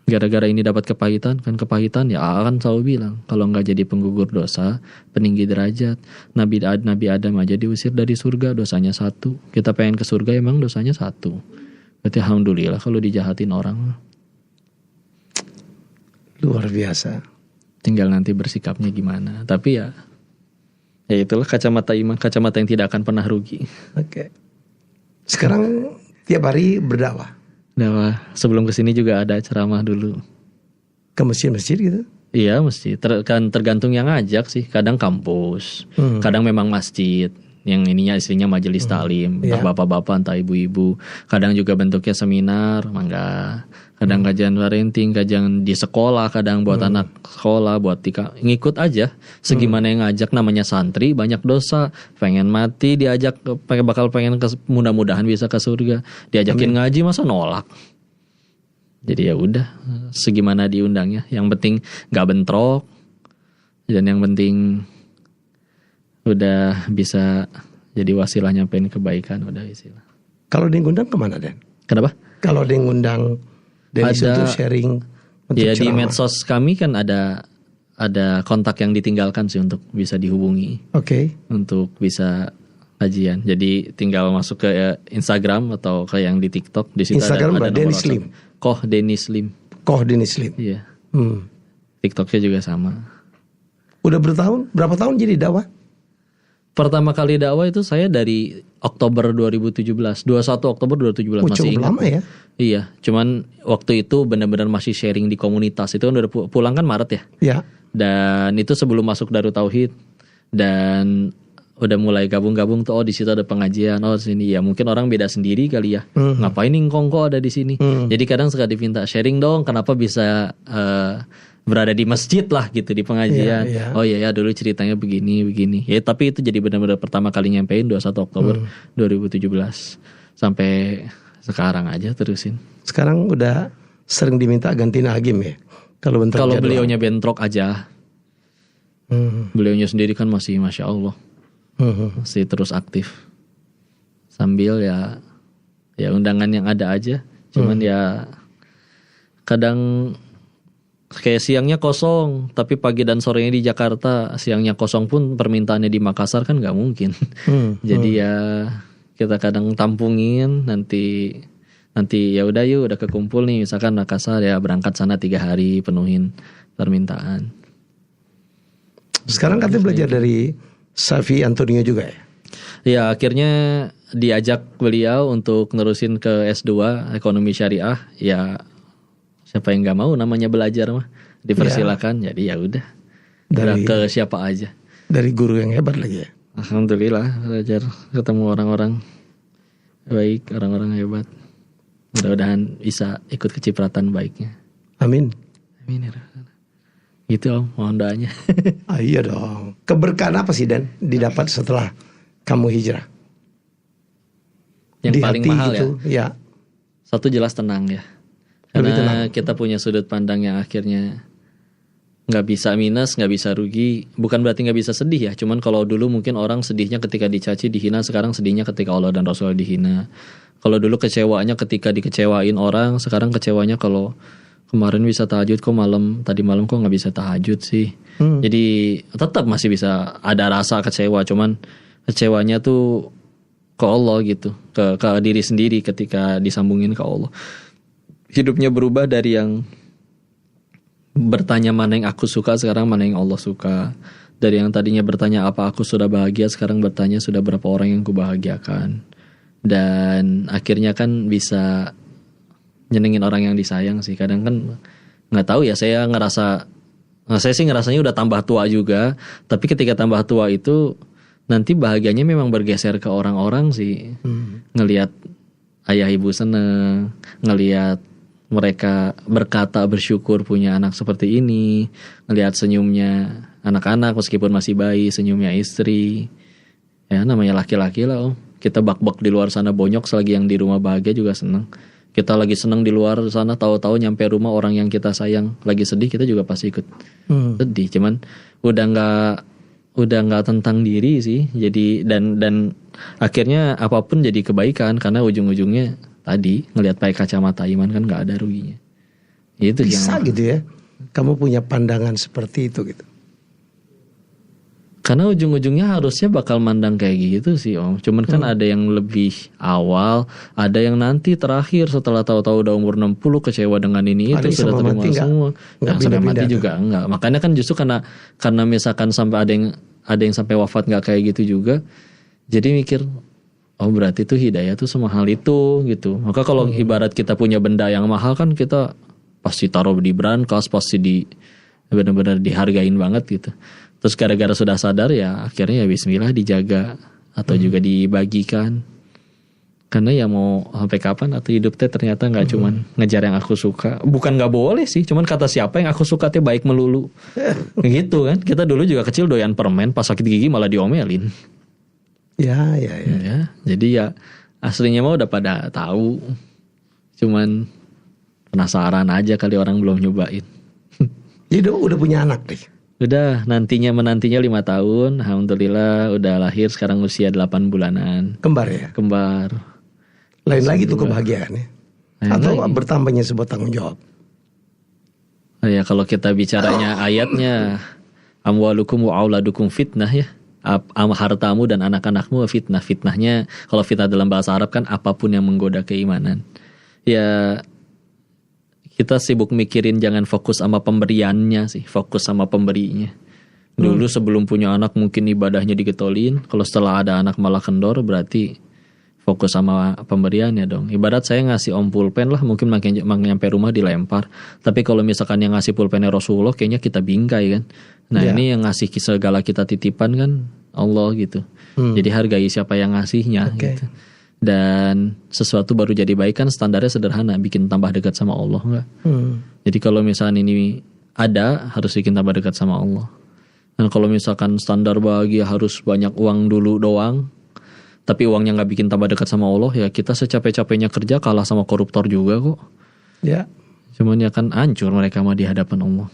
Gara-gara ini dapat kepahitan, kan kepahitan ya akan selalu bilang kalau nggak jadi penggugur dosa, peninggi derajat. Nabi Adam aja diusir dari surga, dosanya 1. Kita pengen ke surga emang dosanya 1. Berarti alhamdulillah kalau dijahatin orang. Luar biasa. Tinggal nanti bersikapnya gimana. Tapi ya itulah kacamata iman, kacamata yang tidak akan pernah rugi. Oke. Sekarang tiap hari berdakwah. Dakwah. Sebelum kesini juga ada ceramah dulu. Ke masjid-masjid gitu? Iya masjid. Tergantung yang ngajak sih. Kadang kampus, kadang memang masjid. Yang ininya istrinya majelis taklim, entah bapak-bapak, entah ibu-ibu. Kadang juga bentuknya seminar, mangga. Kadang kajian parenting, kajian di sekolah, kadang buat anak sekolah, buat ngikut aja. Segimana yang ngajak, namanya santri, banyak dosa. Pengen mati, diajak, bakal pengen mudah-mudahan bisa ke surga. Diajakin ngaji, masa nolak? Jadi ya udah, segimana diundangnya. Yang penting gak bentrok, dan yang penting udah bisa jadi wasilah nyampein kebaikan, udah istilah. Kalau dia ngundang kemana, Dan? Kenapa? Kalau dia ngundang Dennis untuk sharing, untuk ya ceramah. di medsos kami kan ada kontak yang ditinggalkan sih untuk bisa dihubungi. Oke. Untuk bisa kajian. Jadi tinggal masuk ke Instagram atau ke yang di TikTok. Di situ Instagram ada Dennis Lim. Koh Dennis Lim. Koh Dennis Lim. Iya. TikToknya juga sama. Udah berapa tahun jadi dakwah? Pertama kali dakwah itu saya dari Oktober 2017, 21 Oktober 2017 masih ingat. Lama ya? Iya, cuman waktu itu benar-benar masih sharing di komunitas. Itu kan udah pulang kan Maret ya? Iya. Dan itu sebelum masuk Darut Tauhid, dan udah mulai gabung-gabung tuh, di situ ada pengajian, sini ya mungkin orang beda sendiri kali ya. Ngapain nih kok ada di sini? Jadi kadang suka diminta sharing dong, kenapa bisa berada di masjid lah gitu di pengajian. Oh iya ya dulu ceritanya begini. Ya tapi itu jadi benar-benar pertama kali nyampein 21 Oktober 2017 sampai sekarang aja terusin. Sekarang udah sering diminta gantiin Agim ya. Kalau beliaunya bentrok aja. Beliaunya sendiri kan masih Masya Allah. Masih terus aktif. Sambil ya undangan yang ada aja. Cuman ya kadang kayak siangnya kosong, tapi pagi dan sorenya di Jakarta. Siangnya kosong pun permintaannya di Makassar kan nggak mungkin. Jadi ya kita kadang tampungin, nanti ya udah yuk udah kekumpul nih misalkan Makassar ya berangkat sana 3 hari penuhin permintaan. Sekarang katanya belajar dari Safi Antonio juga ya? Ya akhirnya diajak beliau untuk nerusin ke S2 Ekonomi Syariah. Ya siapa yang nggak mau namanya belajar mah dipersilakan. Jadi ya udah ke siapa aja. Dari guru yang hebat lagi ya. Alhamdulillah belajar ketemu orang-orang baik, orang-orang hebat. Mudah-mudahan bisa ikut kecipratan baiknya. Amin. Amin ya. Gitu Om, mohon doanya. Iya dong. Keberkahan apa sih Dan didapat setelah kamu hijrah? Yang di paling hati mahal gitu, ya. Satu jelas tenang ya. Karena kita punya sudut pandang yang akhirnya nggak bisa minus, nggak bisa rugi. Bukan berarti nggak bisa sedih ya. Cuman kalau dulu mungkin orang sedihnya ketika dicaci, dihina. Sekarang sedihnya ketika Allah dan Rasul dihina. Kalau dulu kecewanya ketika dikecewain orang. Sekarang kecewanya kalau kemarin bisa tahajud kok tadi malam kok nggak bisa tahajud sih. Jadi tetap masih bisa ada rasa kecewa. Cuman kecewanya tuh ke Allah gitu. Ke diri sendiri ketika disambungin ke Allah. Hidupnya berubah dari yang bertanya mana yang aku suka, sekarang mana yang Allah suka. Dari yang tadinya bertanya apa aku sudah bahagia, sekarang bertanya sudah berapa orang yang kubahagiakan. Dan akhirnya kan bisa nyenengin orang yang disayang sih. Kadang kan nggak tahu ya, saya sih ngerasanya udah tambah tua juga. Tapi ketika tambah tua itu nanti bahagianya memang bergeser ke orang-orang sih. Ngelihat ayah ibu seneng, ngelihat mereka berkata bersyukur punya anak seperti ini, ngelihat senyumnya anak-anak meskipun masih bayi, senyumnya istri. Ya namanya laki-laki lah Om. Kita bak-bak di luar sana bonyok selagi yang di rumah bahagia juga seneng. Kita lagi seneng di luar sana, tahu-tahu nyampe rumah orang yang kita sayang lagi sedih, kita juga pasti ikut sedih. Cuman udah nggak tentang diri sih. Jadi dan akhirnya apapun jadi kebaikan karena ujung-ujungnya tadi ngelihat pakai kacamata iman kan nggak ada ruginya. Itu bisa gitu ya. Kamu punya pandangan seperti itu gitu. Karena ujung-ujungnya harusnya bakal mandang kayak gitu sih Om. Cuman kan ada yang lebih awal, ada yang nanti terakhir setelah tahu-tahu udah umur 60 kecewa dengan ini itu sudah terima semua. Yang sampai mati juga enggak. Makanya kan justru karena misalkan sampai ada yang sampai wafat nggak kayak gitu juga. Jadi mikir, oh berarti tuh hidayah tuh semahal itu gitu. Maka kalau ibarat kita punya benda yang mahal kan kita pasti taruh di brankas, pasti benar-benar dihargain banget gitu. Terus gara-gara sudah sadar ya akhirnya ya bismillah dijaga atau juga dibagikan. Karena ya mau sampai kapan atau hidup teh ternyata nggak cuman ngejar yang aku suka. Bukan nggak boleh sih, cuman kata siapa yang aku suka teh baik melulu. Gitu kan. Kita dulu juga kecil doyan permen, pas sakit gigi malah diomelin. Ya. Jadi ya aslinya mah udah pada tahu. Cuman penasaran aja kali orang belum nyobain. Jadi udah punya anak deh. Udah menantinya 5 tahun. Alhamdulillah udah lahir sekarang usia 8 bulanan. Kembar ya? Kembar. Lain lagi tuh kebahagiaannya. Atau bertambahnya sebuah tanggung jawab. Ya kalau kita bicaranya ayatnya amwalukum wa auladukum fitnah ya. Hartamu dan anak-anakmu fitnah. Fitnahnya kalau fitnah dalam bahasa Arab kan apapun yang menggoda keimanan. Ya kita sibuk mikirin jangan fokus sama pemberiannya sih, fokus sama pemberinya. Dulu sebelum punya anak mungkin ibadahnya digetolin, kalau setelah ada anak malah kendor, berarti fokus sama pemberiannya dong. Ibarat saya ngasih om pulpen lah, mungkin makin nyampe rumah dilempar. Tapi kalau misalkan yang ngasih pulpennya Rasulullah, kayaknya kita bingkai kan. Nah ini yang ngasih segala kita titipan kan Allah gitu. Jadi hargai siapa yang ngasihnya gitu. Dan sesuatu baru jadi baik kan standarnya sederhana, bikin tambah dekat sama Allah enggak? Jadi kalau misalkan ini ada, harus bikin tambah dekat sama Allah. Dan kalau misalkan standar bahagia harus banyak uang dulu doang, tapi uangnya nggak bikin tambah dekat sama Allah, ya kita secapek-capeknya kerja kalah sama koruptor juga kok. Ya. Cuman ya kan hancur mereka mah di hadapan Allah.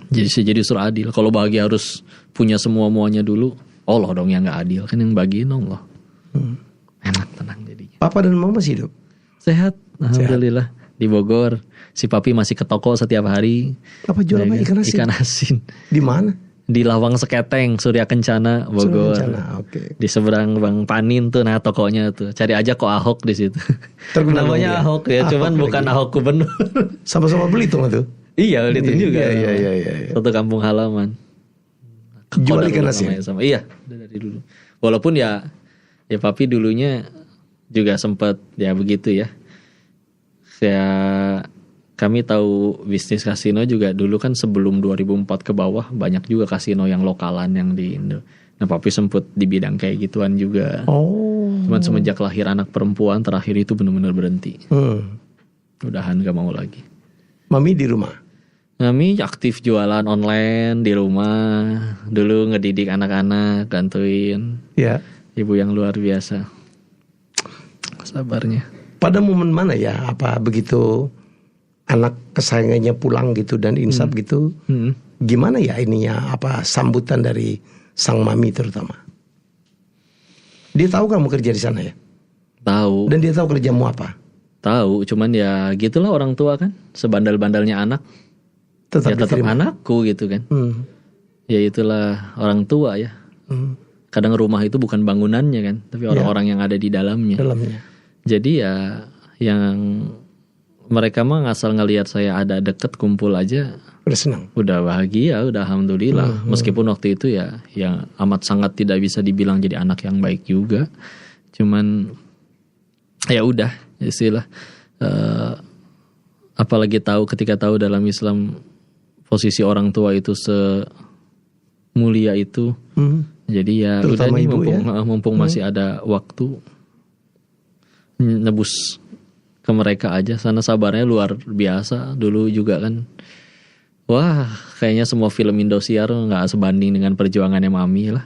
Jadi surah adil. Kalau bahagia harus punya semua-muanya dulu, Allah dong yang nggak adil, kan yang bagiin Allah. Enak tenang jadinya. Papa dan mama masih hidup? Sehat, alhamdulillah. Di Bogor, si papi masih ke toko setiap hari. Apa jual apa? Ikan asin? Ikan asin. Di mana? Di Lawang Seketeng, Surya Kencana, Bogor. Di seberang Bang Panin tuh, nah tokonya tuh. Cari aja kok Ahok di situ. Namanya Ahok ya, cuman bukan Ahok gubernur. Sama-sama Belitung tuh. Iya, Belitung juga. Iya. Satu kampung halaman. Jual ikan asin. Iya, dari dulu. Walaupun ya papi dulunya juga sempat ya begitu ya. Kami tahu bisnis kasino juga dulu kan sebelum 2004 ke bawah banyak juga kasino yang lokalan yang di Indo. Nah papi sempat di bidang kayak gituan juga. Cuman semenjak lahir anak perempuan terakhir itu benar-benar berhenti. Udahan gak mau lagi. Mami di rumah? Mami aktif jualan online di rumah. Dulu ngedidik anak-anak, gantuin. Ya. Ibu yang luar biasa. Sabarnya. Pada momen mana ya, apa begitu anak kesayangannya pulang gitu dan insaf gitu, gimana ya ininya, apa sambutan dari sang mami terutama? Dia tahu kamu kerja di sana ya? Tahu. Dan dia tahu kerjamu apa? Tahu, cuman ya gitulah orang tua kan, sebandal-bandalnya anak. Tetap anakku gitu kan. Ya itulah orang tua ya. Kadang rumah itu bukan bangunannya kan, tapi orang-orang yang ada di dalamnya. Jadi ya yang mereka mah ngasal ngelihat saya ada deket kumpul aja udah senang, udah bahagia, udah alhamdulillah. Meskipun waktu itu ya yang amat sangat tidak bisa dibilang jadi anak yang baik juga. Cuman ya udah istilah Apalagi ketika tahu dalam Islam posisi orang tua itu semulia itu. Jadi ya udah nih mumpung masih ada waktu, nebus ke mereka aja. Sana sabarnya luar biasa dulu juga kan. Wah, kayaknya semua film Indosiar nggak sebanding dengan perjuangannya Mami lah.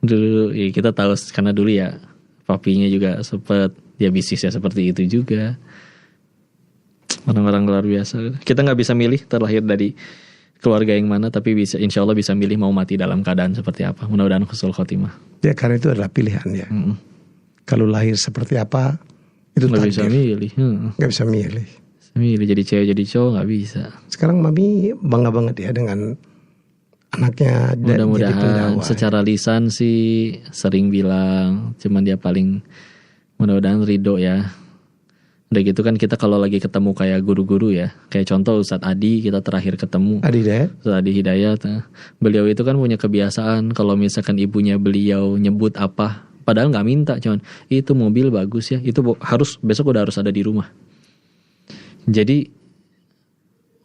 Dulu ya kita tahu karena dulu ya papinya juga sempet dia bisnisnya seperti itu juga. Orang-orang luar biasa. Kita nggak bisa milih terlahir dari keluarga yang mana, tapi insya Allah bisa milih mau mati dalam keadaan seperti apa. Mudah-mudahan husnul khotimah. Ya karena itu adalah pilihan ya. Kalau lahir seperti apa itu nggak bisa milih. Nggak bisa milih. Milih jadi cewek jadi cowok nggak bisa. Sekarang Mami bangga banget ya dengan anaknya. Mudah-mudahan secara lisan sih sering bilang, cuman dia paling mudah-mudahan ridho ya. Udah gitu kan kita kalau lagi ketemu kayak guru-guru ya, kayak contoh Ustadz Adi, kita terakhir ketemu Ustadz Adi Hidayat. Beliau itu kan punya kebiasaan kalau misalkan ibunya beliau nyebut apa, padahal nggak minta, cuman itu mobil bagus ya, itu harus besok udah harus ada di rumah. Jadi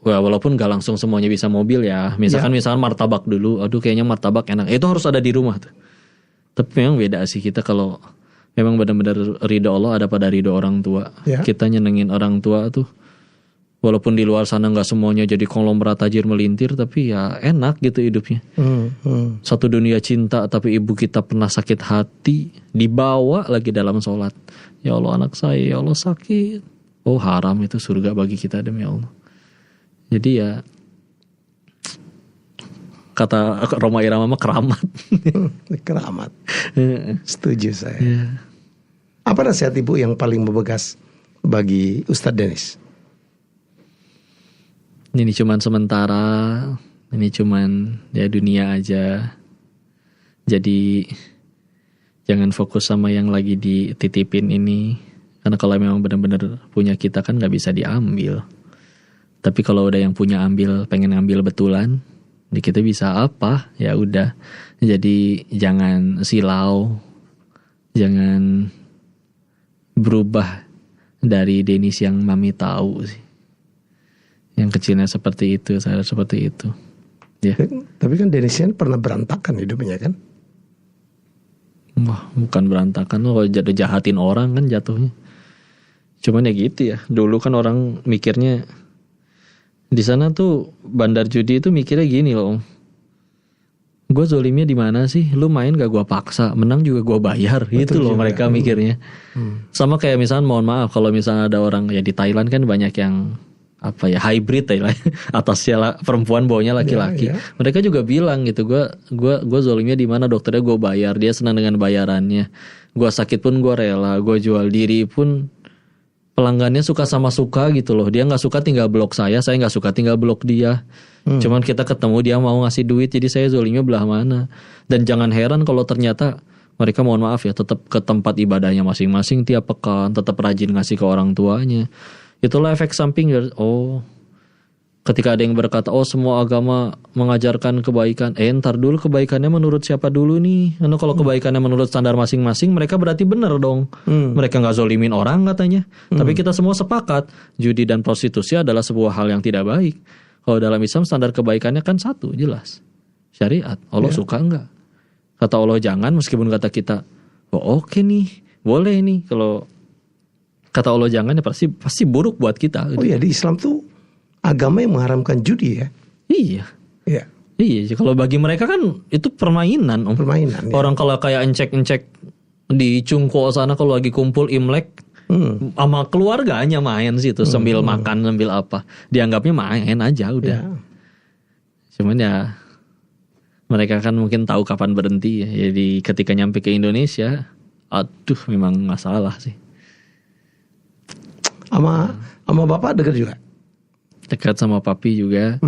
walaupun gak langsung semuanya bisa mobil ya, misalkan martabak dulu, aduh kayaknya martabak enak, itu harus ada di rumah tuh. Tapi memang beda sih kita kalau memang benar-benar ridho Allah ada pada ridho orang tua. Kita nyenengin orang tua tuh, walaupun di luar sana gak semuanya jadi konglomerat tajir melintir, tapi ya enak gitu hidupnya. Satu dunia cinta, tapi ibu kita pernah sakit hati, dibawa lagi dalam sholat. Ya Allah anak saya, ya Allah sakit. Oh haram itu surga bagi kita demi Allah. Jadi ya kata Roma Irama mah keramat. Keramat. Setuju saya. Apa nasihat ibu yang paling membekas bagi Ustadz Dennis? Ini cuman sementara, ini cuman ya dunia aja. Jadi jangan fokus sama yang lagi dititipin ini, karena kalau memang benar-benar punya kita kan nggak bisa diambil. Tapi kalau udah yang punya ambil, pengen ngambil betulan, kita bisa apa? Ya udah. Jadi jangan silau, jangan berubah dari Dennis yang Mami tahu sih. Yang kecilnya seperti itu, saya seperti itu. Ya. Tapi kan Dennis kan pernah berantakan hidupnya kan? Wah, bukan berantakan loh, kalau jahatin orang kan jatuhnya. Cuman ya gitu ya. Dulu kan orang mikirnya di sana tuh bandar judi itu mikirnya gini loh. Gue zolimnya di mana sih? Lu main gak gue paksa, menang juga gue bayar. Betul gitu loh juga. Mereka mikirnya. Sama kayak misalnya mohon maaf kalau misalnya ada orang ya di Thailand kan banyak yang apa ya hybrid ya, atasnya perempuan bawahnya laki-laki. Mereka juga bilang gitu, gue zolimnya di mana, dokternya gue bayar, dia senang dengan bayarannya. Gue sakit pun gue rela, gue jual diri pun pelanggannya suka sama suka gitu loh. Dia gak suka tinggal blok saya gak suka tinggal blok dia. Cuman kita ketemu dia mau ngasih duit, jadi saya zolimnya belah mana. Dan jangan heran kalau ternyata mereka mohon maaf ya tetap ke tempat ibadahnya masing-masing tiap pekan, tetap rajin ngasih ke orang tuanya. Itulah efek samping. Oh, ketika ada yang berkata, oh semua agama mengajarkan kebaikan. Ntar dulu kebaikannya menurut siapa dulu nih? Karena kalau kebaikannya menurut standar masing-masing, mereka berarti benar dong. Mereka gak zolimin orang katanya. Tapi kita semua sepakat, judi dan prostitusi adalah sebuah hal yang tidak baik. Kalau dalam Islam standar kebaikannya kan satu, jelas. Syariat, Allah suka enggak? Kata Allah jangan, meskipun kata kita, oh oke nih, boleh nih. Kalau kata Allah jangan ya pasti buruk buat kita. Oh iya, di Islam tuh agama yang mengharamkan judi ya? Iya. Iya, kalau bagi mereka kan itu permainan. Permainan. Orang kalau kayak encek-encek di Cungko sana kalau lagi kumpul Imlek sama keluarganya main sih tuh sambil makan sambil apa. Dianggapnya main aja udah. Cuman ya mereka kan mungkin tahu kapan berhenti ya. Jadi ketika nyampe ke Indonesia, aduh memang masalah sih. Sama bapak dekat juga? Dekat sama papi juga.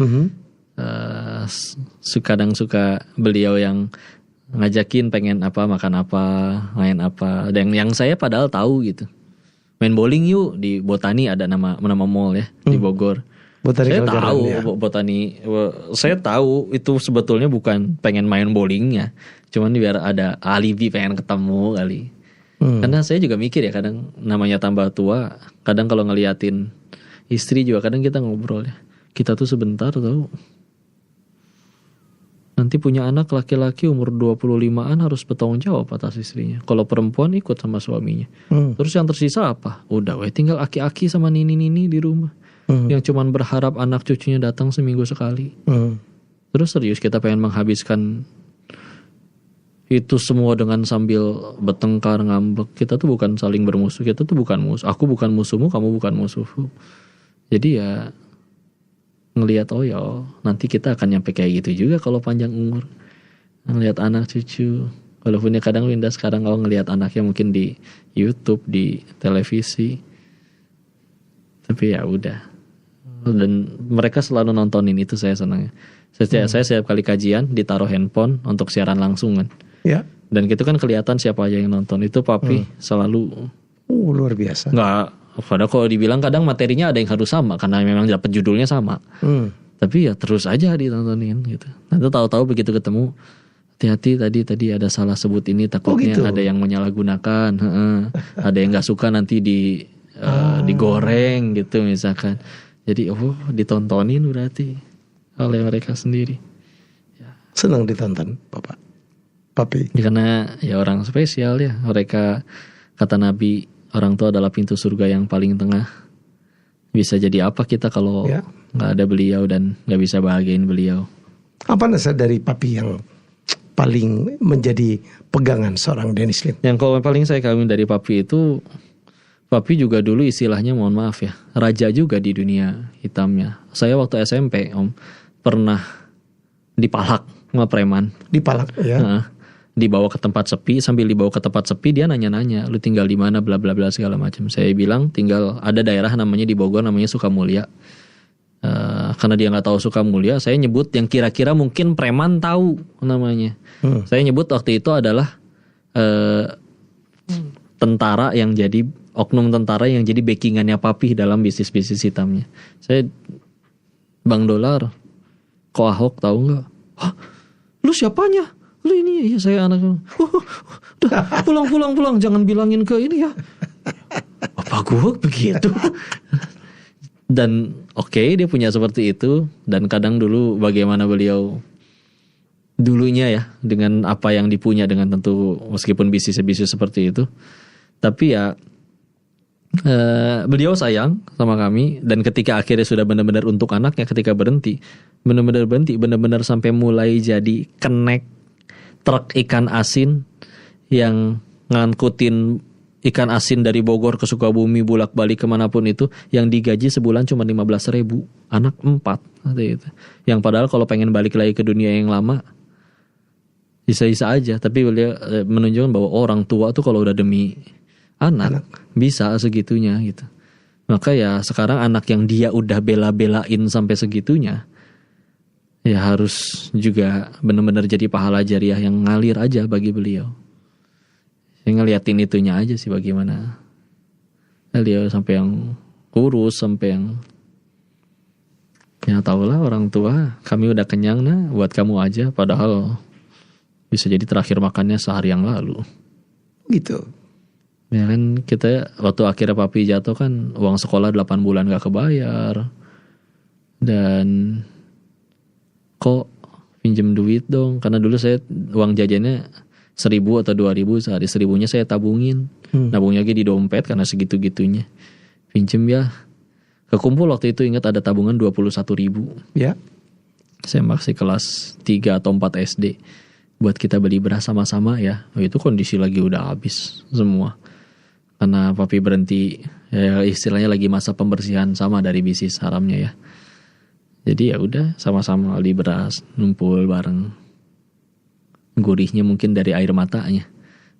Kadang suka beliau yang ngajakin pengen apa, makan apa, main apa. Dan yang saya padahal tahu gitu. Main bowling yuk di Botani, ada nama mall ya di Bogor. Botani saya tahu ya. Botani. Saya tahu itu sebetulnya bukan pengen main bowlingnya, cuman biar ada alibi pengen ketemu kali. Karena saya juga mikir ya, kadang namanya tambah tua, kadang kalau ngeliatin istri juga kadang kita ngobrol ya, kita tuh sebentar tahu. Nanti punya anak laki-laki umur 25-an harus bertanggung jawab atas istrinya. Kalau perempuan ikut sama suaminya. Terus yang tersisa apa? Udah tinggal aki-aki sama nini-nini di rumah. Yang cuman berharap anak cucunya datang seminggu sekali. Terus serius kita pengen menghabiskan itu semua dengan sambil bertengkar, ngambek. Kita tuh bukan saling bermusuh, kita tuh bukan musuh. Aku bukan musuhmu, kamu bukan musuhku. Jadi ya ngelihat nanti kita akan nyampe kayak gitu juga kalau panjang umur. Ngelihat anak cucu. Walaupun ya kadang Winda sekarang kalau ngelihat anaknya mungkin di YouTube, di televisi. Tapi ya udah. Dan mereka selalu nontonin itu, saya senang. Saya setiap kali kajian ditaruh handphone untuk siaran langsung kan. Ya. Dan gitu kan kelihatan siapa aja yang nonton. Itu papi selalu luar biasa. Nggak, padahal kalau dibilang kadang materinya ada yang harus sama karena memang dapat judulnya sama. Tapi ya terus aja ditontonin gitu. Nanti tahu-tahu begitu ketemu, hati-hati tadi ada salah sebut ini, takutnya gitu? Ada yang menyalahgunakan. Ada yang nggak suka nanti digoreng gitu misalkan. Jadi ditontonin berarti oleh mereka sendiri. Ya. Senang ditonton Bapak. Papi. Karena ya orang spesial ya. Mereka, kata Nabi, orang tua adalah pintu surga yang paling tengah. Bisa jadi apa kita kalau gak ada beliau dan gak bisa bahagiain beliau. Apa nasihat dari papi yang paling menjadi pegangan seorang Dennis Lim? Yang kalau paling saya kagum dari papi itu, papi juga dulu istilahnya mohon maaf ya, raja juga di dunia hitamnya. Saya waktu SMP pernah dipalak sama preman. Dipalak ya. Dibawa ke tempat sepi, sambil dibawa ke tempat sepi dia nanya-nanya, lu tinggal di mana, bla bla bla segala macam. Saya bilang tinggal ada daerah namanya di Bogor namanya Sukamulya. Karena dia nggak tahu Sukamulya, saya nyebut yang kira-kira mungkin preman tahu namanya. Saya nyebut waktu itu adalah tentara yang jadi oknum tentara yang jadi backingannya papi dalam bisnis hitamnya. Saya, Bang Dolar, kok Ahok tahu nggak? Hah, lu siapanya? Lu ini ya, saya anak. Udah pulang, jangan bilangin ke ini ya. Apa gua begitu? Dan dia punya seperti itu. Dan kadang dulu bagaimana beliau dulunya ya, dengan apa yang dipunya, dengan tentu meskipun bisnis seperti itu, tapi ya beliau sayang sama kami. Dan ketika akhirnya sudah benar-benar untuk anaknya, ketika benar-benar sampai mulai jadi kenek truk ikan asin yang ngangkutin ikan asin dari Bogor ke Sukabumi bolak-balik kemanapun itu, yang digaji sebulan cuma 15.000, anak 4 gitu. Yang padahal kalau pengen balik lagi ke dunia yang lama bisa-bisa aja. Tapi beliau menunjukkan bahwa orang tua tuh kalau udah demi anak bisa segitunya gitu. Maka ya sekarang anak yang dia udah bela-belain sampai segitunya, ya harus juga benar-benar jadi pahala jariah yang ngalir aja bagi beliau. Saya ngeliatin itunya aja sih, bagaimana beliau sampai yang kurus, sampai yang ya tahulah orang tua, kami udah kenyang buat kamu aja, padahal bisa jadi terakhir makannya sehari yang lalu. Gitu. Ya kan kita waktu akhirnya papi jatuh kan uang sekolah 8 bulan gak kebayar. Dan kok pinjem duit dong, karena dulu saya uang jajannya 1.000 atau 2.000 sehari, 1.000-nya saya tabungin, nabungnya lagi di dompet karena segitu-gitunya. Pinjem ya, kekumpul waktu itu ingat ada tabungan 21.000. Ya. Saya masih kelas 3 atau 4 SD. Buat kita beli beras sama-sama ya. Itu kondisi lagi udah habis semua. Karena papi berhenti, ya istilahnya lagi masa pembersihan sama dari bisnis haramnya ya. Jadi ya udah sama-sama beli beras, numpul bareng. Gurihnya mungkin dari air matanya.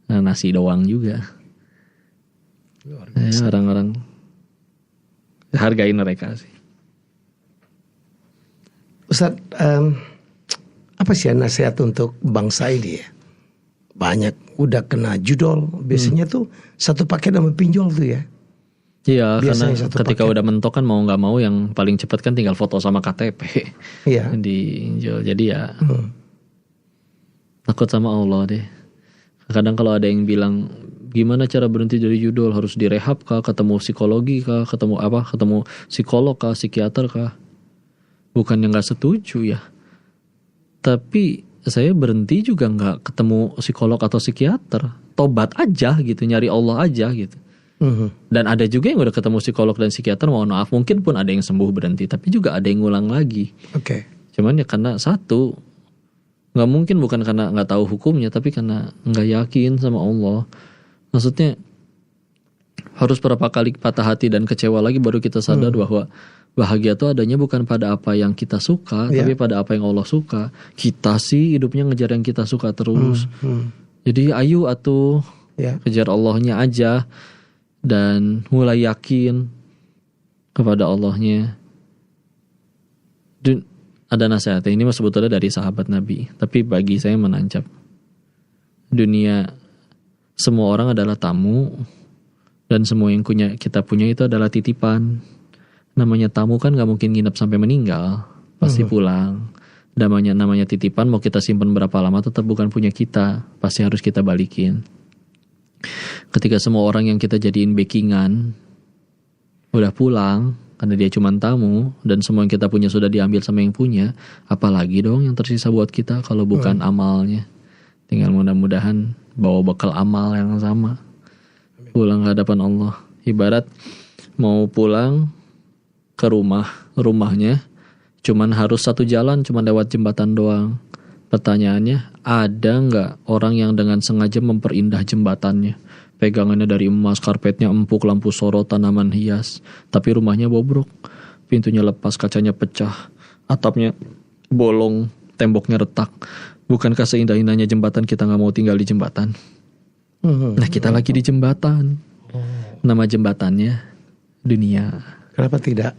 Nasi doang juga. Orang-orang hargain mereka sih. Ustaz, apa sih nasihat untuk bangsa ini ya? Banyak udah kena judol. Biasanya tuh satu paket sama pinjol tuh ya. Iya, karena ketika udah mentok kan mau nggak mau yang paling cepat kan tinggal foto sama KTP. Iya. Dijual. Jadi ya takut sama Allah deh. Kadang kalau ada yang bilang Gimana cara berhenti dari judol? Harus direhab kah? Ketemu psikologi kah? Ketemu psikolog kah? Psikiater kah? Bukan yang gak setuju ya. Tapi saya berhenti juga gak ketemu psikolog atau psikiater. Tobat aja gitu, nyari Allah aja gitu. Dan ada juga yang udah ketemu psikolog dan psikiater, mohon maaf, mungkin pun ada yang sembuh berhenti, tapi juga ada yang ngulang lagi. Cuman ya karena satu, nggak mungkin bukan karena nggak tahu hukumnya, tapi karena nggak yakin sama Allah. Maksudnya harus berapa kali patah hati dan kecewa lagi baru kita sadar bahwa bahagia itu adanya bukan pada apa yang kita suka, tapi pada apa yang Allah suka. Kita sih hidupnya ngejar yang kita suka terus. Jadi ayo atuh kejar Allahnya aja. Dan mulai yakin kepada Allahnya. Dan ada nasihatnya, ini sebetulnya dari sahabat Nabi, tapi bagi saya menancap. Dunia, semua orang adalah tamu, dan semua yang kita punya itu adalah titipan. Namanya tamu kan gak mungkin nginep sampai meninggal, pasti pulang. Namanya titipan, mau kita simpan berapa lama tetap bukan punya kita, pasti harus kita balikin. Ketika semua orang yang kita jadiin backingan udah pulang karena dia cuma tamu, dan semua yang kita punya sudah diambil sama yang punya, apalagi dong yang tersisa buat kita kalau bukan amalnya. Tinggal mudah-mudahan bawa bekal amal yang sama, pulang ke hadapan Allah. Ibarat mau pulang ke rumahnya cuman harus satu jalan, cuman lewat jembatan doang. Pertanyaannya, ada nggak orang yang dengan sengaja memperindah jembatannya? Pegangannya dari emas, karpetnya empuk, lampu sorot, tanaman hias. Tapi rumahnya bobrok, pintunya lepas, kacanya pecah, atapnya bolong, temboknya retak. Bukankah seindah-indahnya jembatan kita nggak mau tinggal di jembatan? Nah kita lagi di jembatan. Nama jembatannya dunia. Kenapa tidak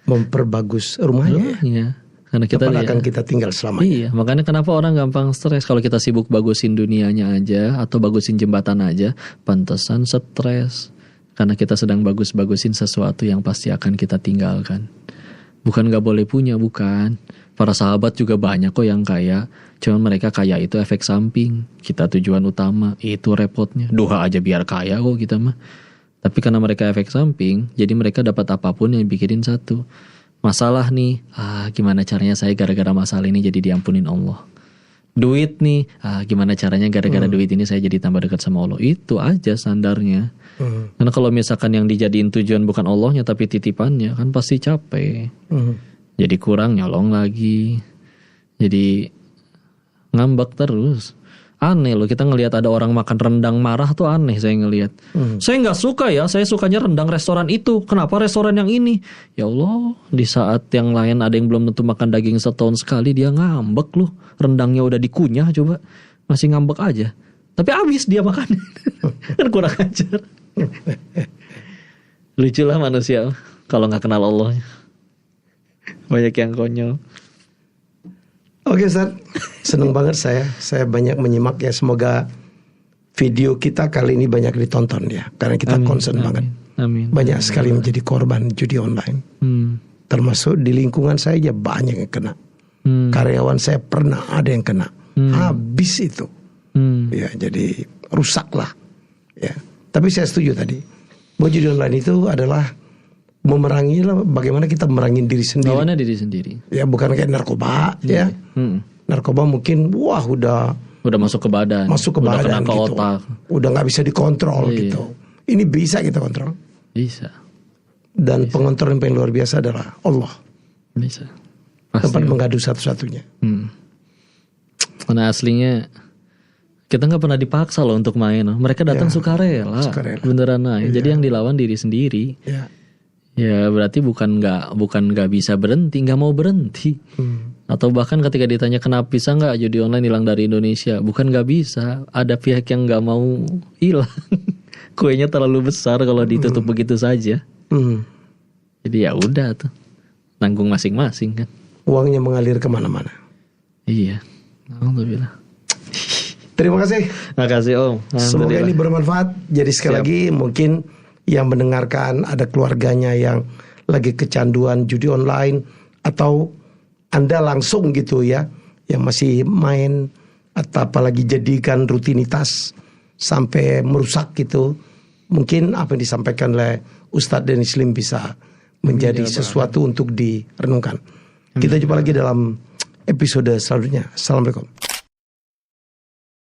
memperbagus rumahnya? Karena kita akan kita tinggal selamanya. Iya, makanya kenapa orang gampang stres kalau kita sibuk bagusin dunianya aja atau bagusin jembatan aja, pantesan stres. Karena kita sedang bagus-bagusin sesuatu yang pasti akan kita tinggalkan. Bukan gak boleh punya, bukan. Para sahabat juga banyak kok yang kaya, cuman mereka kaya itu efek samping. Kita tujuan utama, itu repotnya. Duha aja biar kaya kok kita mah. Tapi karena mereka efek samping, jadi mereka dapat apapun yang pikirin satu. Masalah nih, gimana caranya saya gara-gara masalah ini jadi diampunin Allah. Duit nih, gimana caranya gara-gara duit ini saya jadi tambah dekat sama Allah. Itu aja standarnya. Karena kalau misalkan yang dijadiin tujuan bukan Allahnya tapi titipannya, kan pasti capek. Jadi kurang nyolong lagi. Jadi ngambek terus. Aneh loh, kita ngelihat ada orang makan rendang marah tuh aneh saya ngelihat. Saya nggak suka ya, saya sukanya rendang restoran itu. Kenapa restoran yang ini? Ya Allah, di saat yang lain ada yang belum tentu makan daging setahun sekali, dia ngambek loh. Rendangnya udah dikunyah coba, masih ngambek aja. Tapi habis dia makan. Kan kurang ajar. Lucu lah manusia kalau nggak kenal Allah. Banyak yang konyol. Oke Ustaz, seneng banget saya banyak menyimak ya. Semoga video kita kali ini banyak ditonton ya, karena kita concern banget. Banyak sekali menjadi korban judi online. Termasuk di lingkungan saya aja banyak yang kena. Karyawan saya pernah ada yang kena. Habis itu. Ya, jadi rusak lah. Ya. Tapi saya setuju tadi bahwa judi online itu adalah memerangi lah, bagaimana kita merangin diri sendiri. Lawannya diri sendiri. Ya bukan kayak narkoba ya. Narkoba mungkin udah masuk ke badan. Masuk ke badan ke gitu. Otak. Udah gak bisa dikontrol gitu. Ini bisa kita kontrol. Bisa. Dan pengontrol yang paling luar biasa adalah Allah. Bisa. Tempat mengadu satu-satunya. Karena aslinya kita gak pernah dipaksa loh untuk main. Mereka datang sukarela. Beneran aja. Jadi yang dilawan diri sendiri. Ya berarti bukan nggak bisa berhenti, nggak mau berhenti. Atau bahkan ketika ditanya kenapa bisa nggak judi online hilang dari Indonesia, bukan nggak bisa, ada pihak yang nggak mau hilang. Kuenya terlalu besar kalau ditutup begitu saja. Jadi ya udah tuh, nanggung masing-masing kan. Uangnya mengalir kemana-mana. Iya, alhamdulillah. Terima kasih. Makasih Om. Semoga ini bermanfaat. Jadi sekali lagi mungkin yang mendengarkan ada keluarganya yang lagi kecanduan judi online, atau Anda langsung gitu ya yang masih main, atau apalagi jadikan rutinitas, sampai merusak gitu. Mungkin apa yang disampaikan oleh Ustadz Dennis Lim bisa menjadi sesuatu untuk direnungkan. Kita jumpa lagi dalam episode selanjutnya. Assalamualaikum.